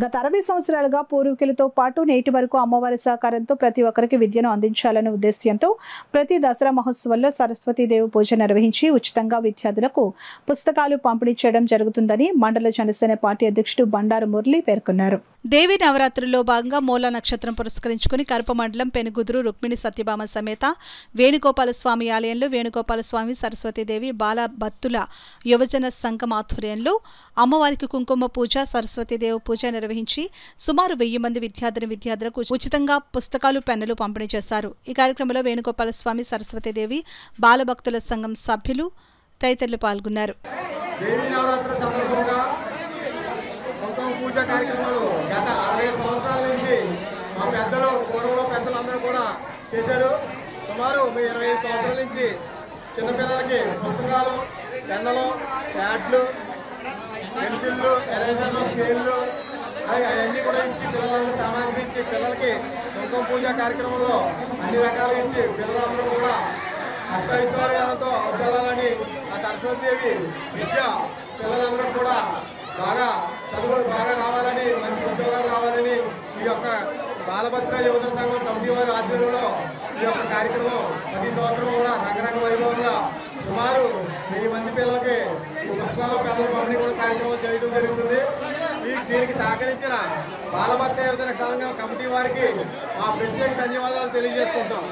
గత 60 సంవత్సరాలుగా పూర్వీకులతో పాటు నేటి వరకు అమ్మవారి సహకారంతో ప్రతి ఒక్కరికి విద్యను అందించాలనే ఉద్దేశ్యంతో ప్రతి దసరా మహోత్సవంలో సరస్వతీదేవి పూజ నిర్వహించి ఉచితంగా విద్యార్థులకు పుస్తకాలు పంపిణీ చేయడం జరుగుతుందని మండల జనసేన పార్టీ అధ్యక్షుడు బండారు మురళి పేర్కొన్నారు. దేవి నవరాత్రుల్లో భాగంగా మూల నక్షత్రం పురస్కరించుకుని కరప మండలం పెనుగుదురు రుక్మిణి సత్యభామ సమేత వేణుగోపాల స్వామి ఆలయంలో వేణుగోపాల స్వామి సరస్వతీదేవి బాల భక్తుల యువజన సంఘం ఆధ్వర్యంలో అమ్మవారికి కుంకుమ పూజ సరస్వతీదేవి పూజ నిర్వహించి సుమారు 1000 మంది విద్యార్థులకు ఉచితంగా పుస్తకాలు పెన్నులు పంపిణీ చేశారు. ఈ కార్యక్రమంలో వేణుగోపాల స్వామి సరస్వతీదేవి బాలభక్తుల సంఘం సభ్యులు తదితరులు పాల్గొన్నారు. పూజా కార్యక్రమాలు గత 60 సంవత్సరాల నుంచి మా పెద్దలందరూ కూడా చేశారు. సుమారు 25 సంవత్సరాల నుంచి చిన్నపిల్లలకి పుస్తకాలు, పెన్నులు, ప్యాడ్లు, పెన్సిళ్ళు, ఎరేజర్లు, స్కేళ్ళు అవన్నీ కూడా ఇచ్చి పిల్లలందరూ సామాగ్రి ఇచ్చి పిల్లలకి కుంకుమ పూజా కార్యక్రమంలో అన్ని రకాలు ఇచ్చి పిల్లలందరూ కూడా అష్టైశ్వర్యాలతో ఉద్యోగాలని ఆ సరస్వతీదేవి విద్య పిల్లలందరూ కూడా చదువులు బాగా రావాలని, మంచి ఉద్యోగాలు రావాలని ఈ యొక్క బాలభద్ర యువజన సంఘం కమిటీ వారి ఆధ్వర్యంలో ఈ యొక్క కార్యక్రమం ప్రతి సంవత్సరం కూడా రంగరంగ వైభవంగా సుమారు 1000 మంది పిల్లలకి ఈ పుస్తకాల పెద్దల పంపిణీ కూడా కార్యక్రమం చేయడం జరుగుతుంది. దీనికి సహకరించిన బాలభద్ర యువజన సంఘం కమిటీ వారికి మా ప్రత్యేక ధన్యవాదాలు తెలియజేసుకుంటాం.